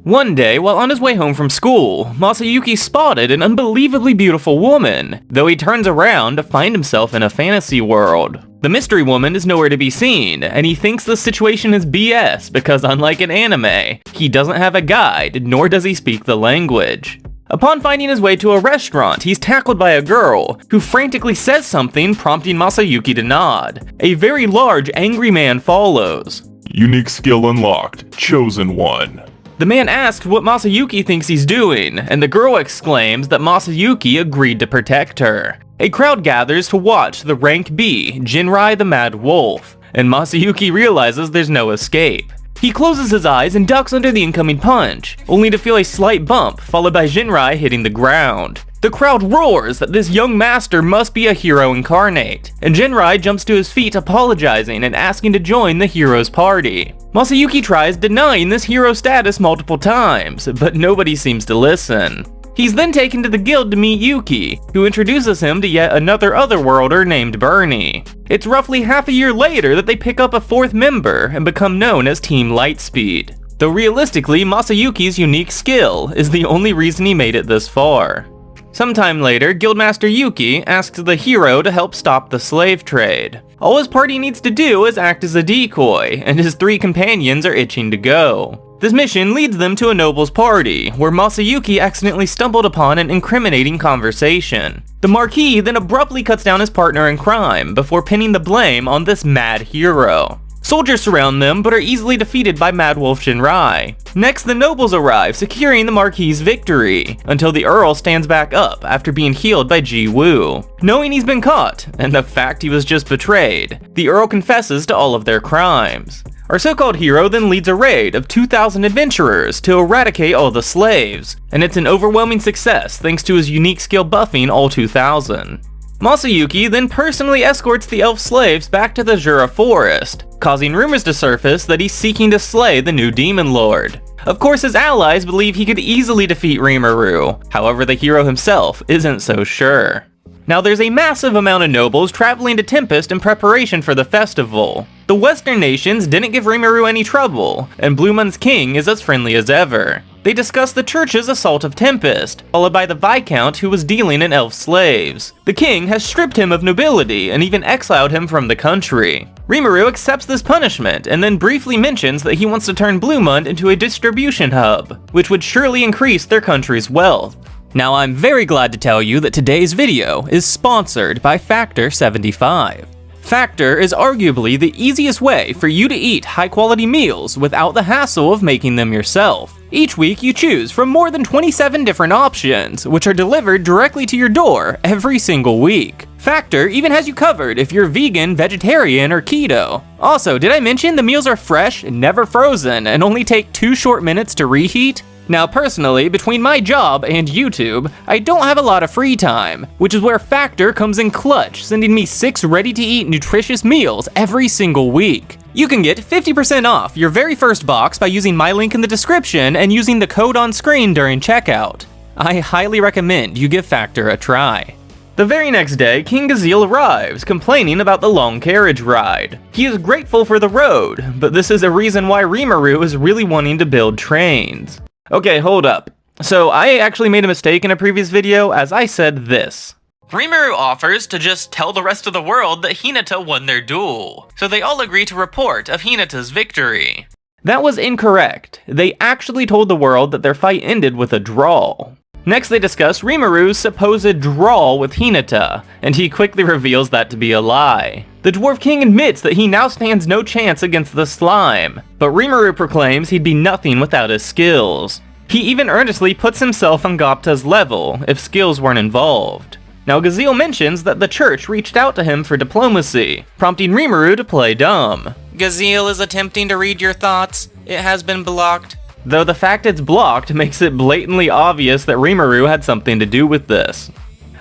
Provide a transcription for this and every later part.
One day, while on his way home from school, Masayuki spotted an unbelievably beautiful woman, though he turns around to find himself in a fantasy world. The mystery woman is nowhere to be seen, and he thinks the situation is BS because unlike in anime, he doesn't have a guide, nor does he speak the language. Upon finding his way to a restaurant, he's tackled by a girl, who frantically says something prompting Masayuki to nod. A very large, angry man follows. Unique skill unlocked. Chosen one. The man asks what Masayuki thinks he's doing, and the girl exclaims that Masayuki agreed to protect her. A crowd gathers to watch the rank B, Jinrai the Mad Wolf, and Masayuki realizes there's no escape. He closes his eyes and ducks under the incoming punch, only to feel a slight bump, followed by Jinrai hitting the ground. The crowd roars that this young master must be a hero incarnate, and Jinrai jumps to his feet apologizing and asking to join the hero's party. Masayuki tries denying this hero status multiple times, but nobody seems to listen. He's then taken to the guild to meet Yuki, who introduces him to yet another otherworlder named Bernie. It's roughly half a year later that they pick up a fourth member and become known as Team Lightspeed. Though realistically, Masayuki's unique skill is the only reason he made it this far. Sometime later, Guildmaster Yuki asks the hero to help stop the slave trade. All his party needs to do is act as a decoy, and his three companions are itching to go. This mission leads them to a noble's party, where Masayuki accidentally stumbled upon an incriminating conversation. The Marquis then abruptly cuts down his partner in crime, before pinning the blame on this mad hero. Soldiers surround them, but are easily defeated by Mad Wolf Jinrai. Next, the nobles arrive, securing the Marquis' victory, until the Earl stands back up after being healed by Ji Woo. Knowing he's been caught, and the fact he was just betrayed, the Earl confesses to all of their crimes. Our so-called hero then leads a raid of 2,000 adventurers to eradicate all the slaves, and it's an overwhelming success thanks to his unique skill buffing all 2,000. Masayuki then personally escorts the elf slaves back to the Jura forest, causing rumors to surface that he's seeking to slay the new demon lord. Of course, his allies believe he could easily defeat Rimuru, however the hero himself isn't so sure. Now there's a massive amount of nobles traveling to Tempest in preparation for the festival. The western nations didn't give Rimuru any trouble, and Bluemun's king is as friendly as ever. They discuss the church's assault of Tempest, followed by the Viscount who was dealing in elf slaves. The king has stripped him of nobility and even exiled him from the country. Rimuru accepts this punishment and then briefly mentions that he wants to turn Bluemund into a distribution hub, which would surely increase their country's wealth. Now I'm very glad to tell you that today's video is sponsored by Factor 75. Factor is arguably the easiest way for you to eat high-quality meals without the hassle of making them yourself. Each week you choose from more than 27 different options, which are delivered directly to your door every single week. Factor even has you covered if you're vegan, vegetarian, or keto. Also, did I mention the meals are fresh, never frozen, and only take 2 short minutes to reheat? Now personally, between my job and YouTube, I don't have a lot of free time, which is where Factor comes in clutch, sending me 6 ready-to-eat nutritious meals every single week. You can get 50% off your very first box by using my link in the description and using the code on screen during checkout. I highly recommend you give Factor a try. The very next day, King Gazeel arrives, complaining about the long carriage ride. He is grateful for the road, but this is a reason why Rimuru is really wanting to build trains. Okay, hold up. So I actually made a mistake in a previous video as I said this. Rimuru offers to just tell the rest of the world that Hinata won their duel, so they all agree to report of Hinata's victory. That was incorrect. They actually told the world that their fight ended with a draw. Next they discuss Rimuru's supposed draw with Hinata, and he quickly reveals that to be a lie. The Dwarf King admits that he now stands no chance against the slime, but Rimuru proclaims he'd be nothing without his skills. He even earnestly puts himself on Gopta's level if skills weren't involved. Now Gazeel mentions that the church reached out to him for diplomacy, prompting Rimuru to play dumb. Gazeel is attempting to read your thoughts. It has been blocked. Though the fact it's blocked makes it blatantly obvious that Rimuru had something to do with this.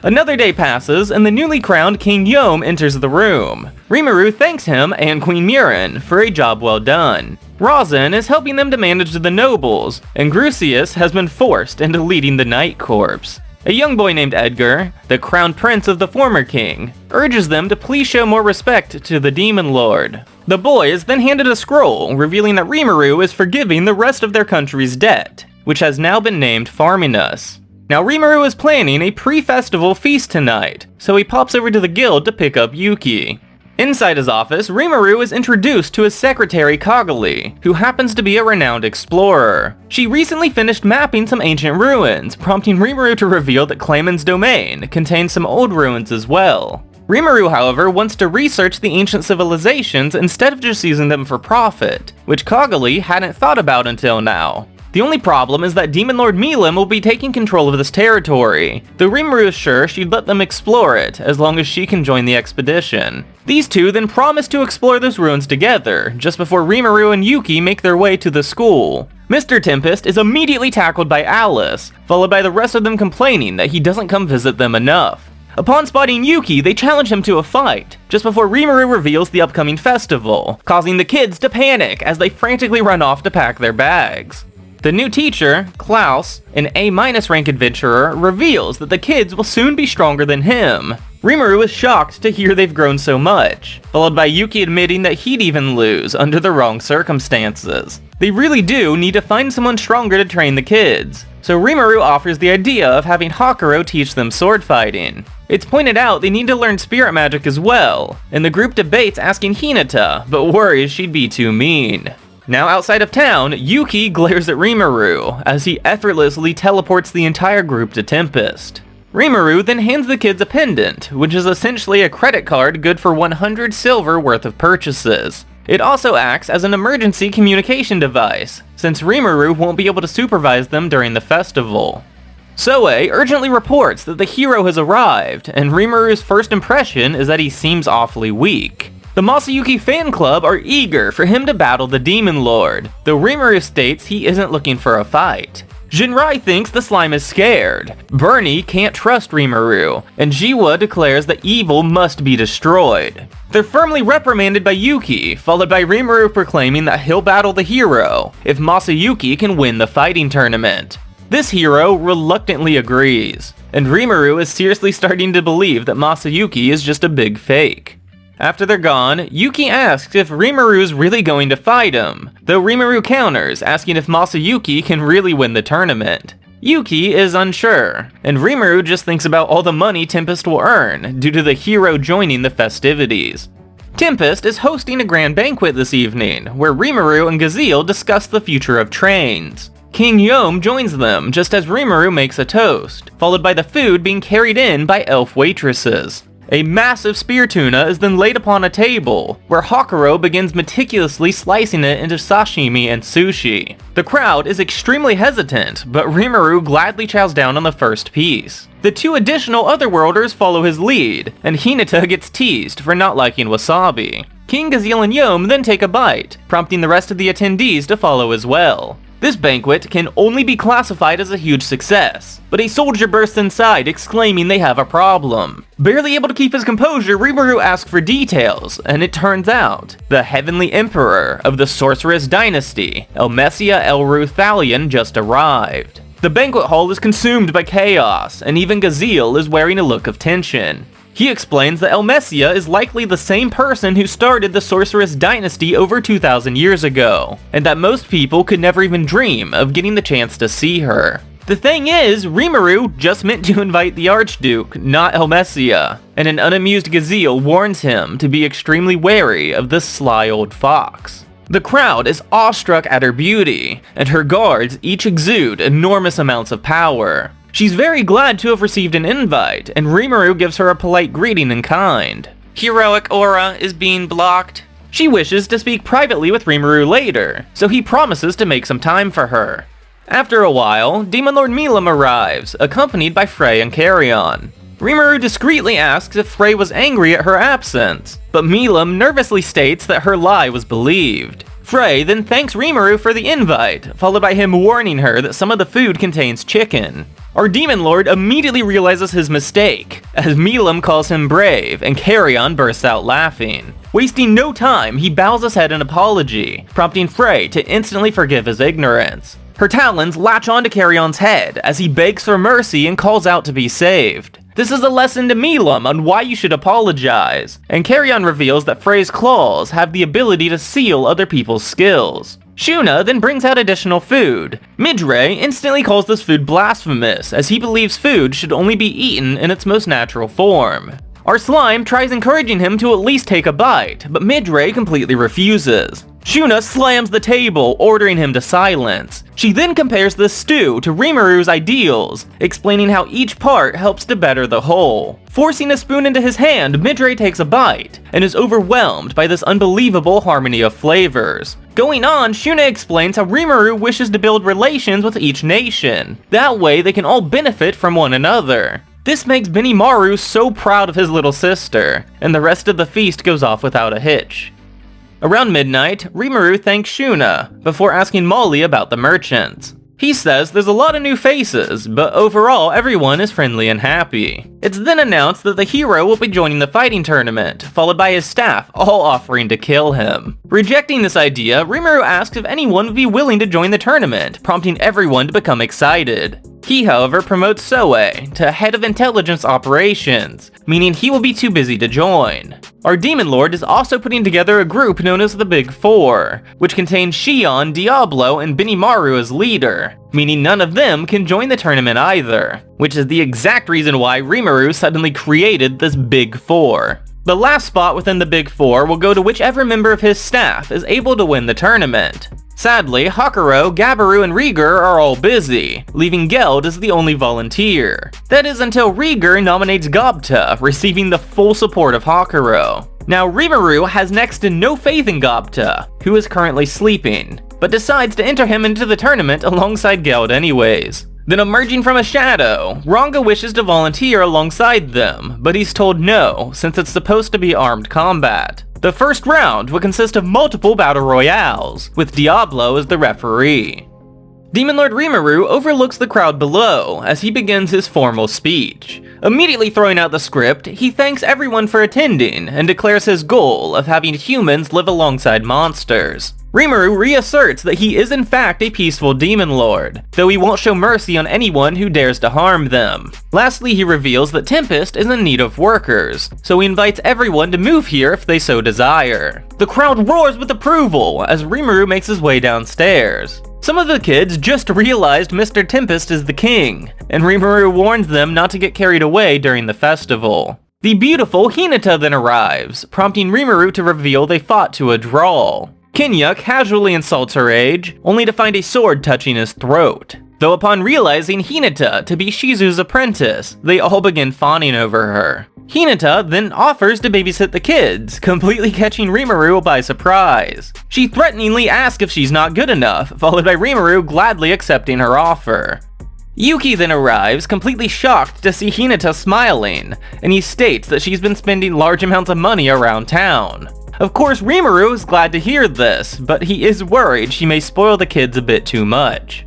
Another day passes, and the newly crowned King Yom enters the room. Rimuru thanks him and Queen Murin for a job well done. Rosin is helping them to manage the nobles, and Grucius has been forced into leading the Night Corps. A young boy named Edgar, the crown prince of the former king, urges them to please show more respect to the Demon Lord. The boy is then handed a scroll, revealing that Rimuru is forgiving the rest of their country's debt. which has now been named Farminus. Now Rimuru is planning a pre-festival feast tonight, so he pops over to the guild to pick up Yuki. Inside his office, Rimuru is introduced to his secretary Kagali, who happens to be a renowned explorer. She recently finished mapping some ancient ruins, prompting Rimuru to reveal that Clayman's domain contains some old ruins as well. Rimuru, however, wants to research the ancient civilizations instead of just using them for profit, which Kagali hadn't thought about until now. The only problem is that Demon Lord Milim will be taking control of this territory, though Rimuru is sure she'd let them explore it as long as she can join the expedition. These two then promise to explore those ruins together, just before Rimuru and Yuki make their way to the school. Mr. Tempest is immediately tackled by Alice, followed by the rest of them complaining that he doesn't come visit them enough. Upon spotting Yuki, they challenge him to a fight, just before Rimuru reveals the upcoming festival, causing the kids to panic as they frantically run off to pack their bags. The new teacher, Klaus, an A- rank adventurer, reveals that the kids will soon be stronger than him. Rimuru is shocked to hear they've grown so much, followed by Yuki admitting that he'd even lose under the wrong circumstances. They really do need to find someone stronger to train the kids, so Rimuru offers the idea of having Hakuro teach them sword fighting. It's pointed out they need to learn spirit magic as well, and the group debates asking Hinata, but worries she'd be too mean. Now outside of town, Yuki glares at Rimuru as he effortlessly teleports the entire group to Tempest. Rimuru then hands the kids a pendant, which is essentially a credit card good for 100 silver worth of purchases. It also acts as an emergency communication device, since Rimuru won't be able to supervise them during the festival. Soe urgently reports that the hero has arrived, and Rimuru's first impression is that he seems awfully weak. The Masayuki fan club are eager for him to battle the Demon Lord, though Rimuru states he isn't looking for a fight. Jinrai thinks the slime is scared, Bernie can't trust Rimuru, and Jiwa declares that evil must be destroyed. They're firmly reprimanded by Yuki, followed by Rimuru proclaiming that he'll battle the hero if Masayuki can win the fighting tournament. This hero reluctantly agrees, and Rimuru is seriously starting to believe that Masayuki is just a big fake. After they're gone, Yuki asks if Rimuru's really going to fight him, though Rimuru counters, asking if Masayuki can really win the tournament. Yuki is unsure, and Rimuru just thinks about all the money Tempest will earn due to the hero joining the festivities. Tempest is hosting a grand banquet this evening, where Rimuru and Gazelle discuss the future of trains. King Yom joins them just as Rimuru makes a toast, followed by the food being carried in by elf waitresses. A massive spear tuna is then laid upon a table, where Hakuro begins meticulously slicing it into sashimi and sushi. The crowd is extremely hesitant, but Rimuru gladly chows down on the first piece. The two additional Otherworlders follow his lead, and Hinata gets teased for not liking wasabi. King Gazelle and Yom then take a bite, prompting the rest of the attendees to follow as well. This banquet can only be classified as a huge success, but a soldier bursts inside exclaiming they have a problem. Barely able to keep his composure, Rimuru asks for details, and it turns out the Heavenly Emperor of the Sorceress Dynasty, Elmesia Elruthalion, just arrived. The banquet hall is consumed by chaos, and even Gazelle is wearing a look of tension. He explains that Elmesia is likely the same person who started the Sorceress Dynasty over 2,000 years ago, and that most people could never even dream of getting the chance to see her. The thing is, Rimuru just meant to invite the Archduke, not Elmesia, and an unamused Gazelle warns him to be extremely wary of this sly old fox. The crowd is awestruck at her beauty, and her guards each exude enormous amounts of power. She's very glad to have received an invite, and Rimuru gives her a polite greeting in kind. Heroic aura is being blocked. She wishes to speak privately with Rimuru later, so he promises to make some time for her. After a while, Demon Lord Milim arrives, accompanied by Frey and Carrion. Rimuru discreetly asks if Frey was angry at her absence, but Milim nervously states that her lie was believed. Frey then thanks Rimuru for the invite, followed by him warning her that some of the food contains chicken. Our Demon Lord immediately realizes his mistake, as Milim calls him brave and Carrion bursts out laughing. Wasting no time, he bows his head in apology, prompting Frey to instantly forgive his ignorance. Her talons latch onto Carrion's head as he begs for mercy and calls out to be saved. This is a lesson to Milim on why you should apologize, and Carrion reveals that Frey's claws have the ability to seal other people's skills. Shuna then brings out additional food. Midray instantly calls this food blasphemous, as he believes food should only be eaten in its most natural form. Our slime tries encouraging him to at least take a bite, but Midray completely refuses. Shuna slams the table, ordering him to silence. She then compares the stew to Rimaru's ideals, explaining how each part helps to better the whole. Forcing a spoon into his hand, Midray takes a bite, and is overwhelmed by this unbelievable harmony of flavors. Going on, Shuna explains how Rimaru wishes to build relations with each nation. That way they can all benefit from one another. This makes Benimaru so proud of his little sister, and the rest of the feast goes off without a hitch. Around midnight, Rimaru thanks Shuna, before asking Molly about the merchants. He says there's a lot of new faces, but overall everyone is friendly and happy. It's then announced that the hero will be joining the fighting tournament, followed by his staff all offering to kill him. Rejecting this idea, Rimaru asks if anyone would be willing to join the tournament, prompting everyone to become excited. He, however, promotes Soe to head of intelligence operations, meaning he will be too busy to join. Our Demon Lord is also putting together a group known as the Big Four, which contains Shion, Diablo, and Benimaru as leader, meaning none of them can join the tournament either, which is the exact reason why Rimaru suddenly created this Big Four. The last spot within the Big Four will go to whichever member of his staff is able to win the tournament. Sadly, Hakuro, Gabiru, and Rieger are all busy, leaving Geld as the only volunteer. That is until Rieger nominates Gobta, receiving the full support of Hakuro. Now Rimaru has next to no faith in Gobta, who is currently sleeping, but decides to enter him into the tournament alongside Geld anyways. Then emerging from a shadow, Ranga wishes to volunteer alongside them, but he's told no, since it's supposed to be armed combat. The first round would consist of multiple battle royales, with Diablo as the referee. Demon Lord Rimaru overlooks the crowd below as he begins his formal speech. Immediately throwing out the script, he thanks everyone for attending and declares his goal of having humans live alongside monsters. Rimaru reasserts that he is in fact a peaceful demon lord, though he won't show mercy on anyone who dares to harm them. Lastly, he reveals that Tempest is in need of workers, so he invites everyone to move here if they so desire. The crowd roars with approval as Rimaru makes his way downstairs. Some of the kids just realized Mr. Tempest is the king, and Rimaru warns them not to get carried away during the festival. The beautiful Hinata then arrives, prompting Rimaru to reveal they fought to a draw. Kenya casually insults her age, only to find a sword touching his throat. Though upon realizing Hinata to be Shizu's apprentice, they all begin fawning over her. Hinata then offers to babysit the kids, completely catching Rimaru by surprise. She threateningly asks if she's not good enough, followed by Rimaru gladly accepting her offer. Yuki then arrives, completely shocked to see Hinata smiling, and he states that she's been spending large amounts of money around town. Of course, Rimaru is glad to hear this, but he is worried she may spoil the kids a bit too much.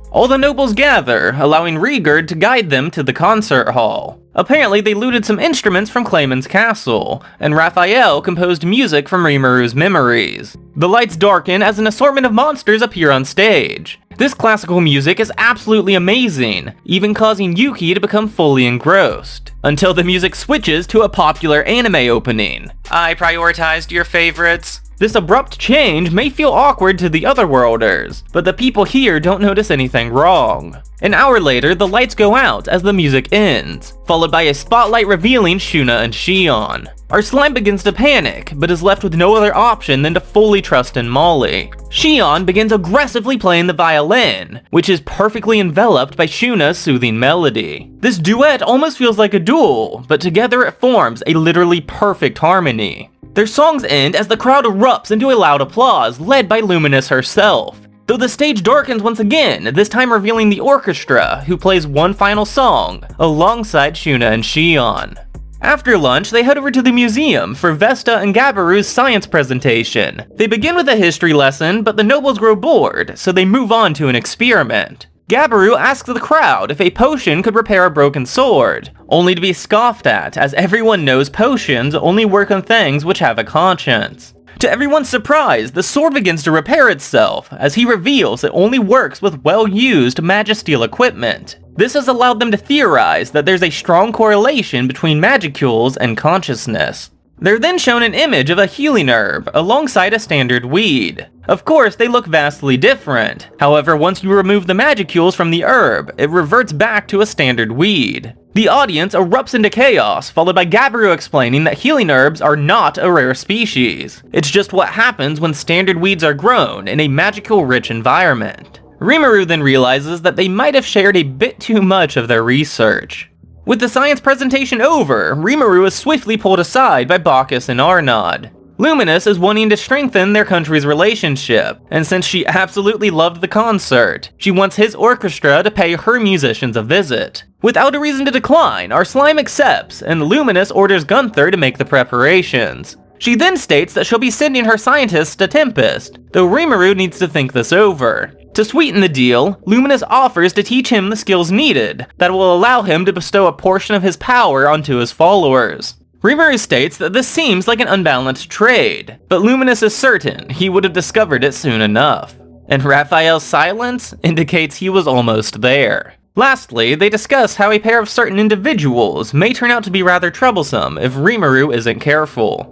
All the nobles gather, allowing Rieger to guide them to the concert hall. Apparently, they looted some instruments from Clayman's castle, and Raphael composed music from Rimaru's memories. The lights darken as an assortment of monsters appear on stage. This classical music is absolutely amazing, even causing Yuki to become fully engrossed, until the music switches to a popular anime opening. I prioritized your favorites. This abrupt change may feel awkward to the otherworlders, but the people here don't notice anything wrong. An hour later, the lights go out as the music ends, followed by a spotlight revealing Shuna and Shion. Our slime begins to panic, but is left with no other option than to fully trust in Molly. Shion begins aggressively playing the violin, which is perfectly enveloped by Shuna's soothing melody. This duet almost feels like a duel, but together it forms a literally perfect harmony. Their songs end as the crowd erupts into a loud applause led by Luminous herself. Though the stage darkens once again, this time revealing the orchestra, who plays one final song, alongside Shuna and Shion. After lunch, they head over to the museum for Vesta and Gabiru's science presentation. They begin with a history lesson, but the nobles grow bored, so they move on to an experiment. Gabiru asks the crowd if a potion could repair a broken sword, only to be scoffed at, as everyone knows potions only work on things which have a conscience. To everyone's surprise, the sword begins to repair itself, as he reveals it only works with well-used magisteel equipment. This has allowed them to theorize that there's a strong correlation between magicules and consciousness. They're then shown an image of a healing herb alongside a standard weed. Of course, they look vastly different. However, once you remove the magicules from the herb, it reverts back to a standard weed. The audience erupts into chaos, followed by Gabiru explaining that healing herbs are not a rare species. It's just what happens when standard weeds are grown in a magical-rich environment. Rimuru then realizes that they might have shared a bit too much of their research. With the science presentation over, Rimuru is swiftly pulled aside by Bacchus and Arnaud. Luminous is wanting to strengthen their country's relationship, and since she absolutely loved the concert, she wants his orchestra to pay her musicians a visit. Without a reason to decline, our slime accepts, and Luminous orders Gunther to make the preparations. She then states that she'll be sending her scientists to Tempest, though Rimuru needs to think this over. To sweeten the deal, Luminous offers to teach him the skills needed that will allow him to bestow a portion of his power onto his followers. Rimuru states that this seems like an unbalanced trade, but Luminous is certain he would have discovered it soon enough. And Raphael's silence indicates he was almost there. Lastly, they discuss how a pair of certain individuals may turn out to be rather troublesome if Rimuru isn't careful.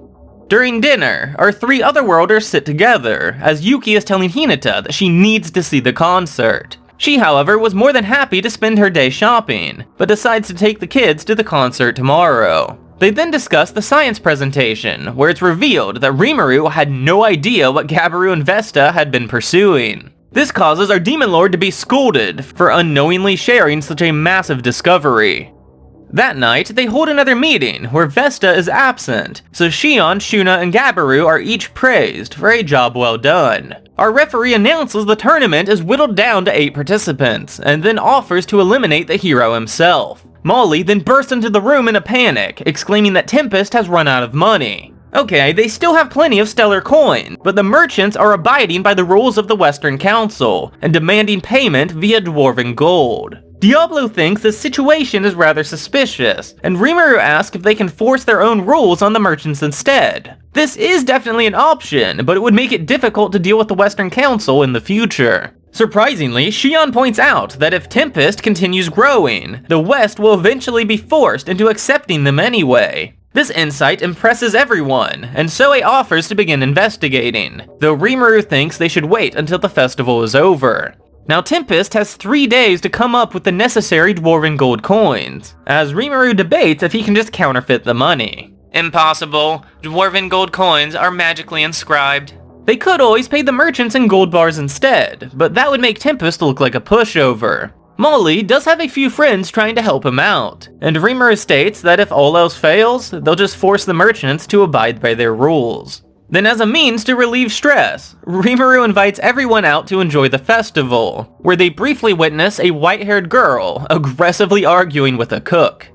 During dinner, our three otherworlders sit together, as Yuki is telling Hinata that she needs to see the concert. She, however, was more than happy to spend her day shopping, but decides to take the kids to the concert tomorrow. They then discuss the science presentation, where it's revealed that Rimuru had no idea what Gabiru and Vesta had been pursuing. This causes our Demon Lord to be scolded for unknowingly sharing such a massive discovery. That night, they hold another meeting where Vesta is absent, so Shion, Shuna, and Gabiru are each praised for a job well done. Our referee announces the tournament is whittled down to 8 participants, and then offers to eliminate the hero himself. Molly then bursts into the room in a panic, exclaiming that Tempest has run out of money. Okay, they still have plenty of stellar coin, but the merchants are abiding by the rules of the Western Council, and demanding payment via dwarven gold. Diablo thinks this situation is rather suspicious, and Rimuru asks if they can force their own rules on the merchants instead. This is definitely an option, but it would make it difficult to deal with the Western Council in the future. Surprisingly, Shion points out that if Tempest continues growing, the West will eventually be forced into accepting them anyway. This insight impresses everyone, and Soe offers to begin investigating, though Rimuru thinks they should wait until the festival is over. Now Tempest has 3 days to come up with the necessary dwarven gold coins, as Rimuru debates if he can just counterfeit the money. Impossible. Dwarven gold coins are magically inscribed. They could always pay the merchants in gold bars instead, but that would make Tempest look like a pushover. Molly does have a few friends trying to help him out, and Rimuru states that if all else fails, they'll just force the merchants to abide by their rules. Then as a means to relieve stress, Rimuru invites everyone out to enjoy the festival, where they briefly witness a white-haired girl aggressively arguing with a cook.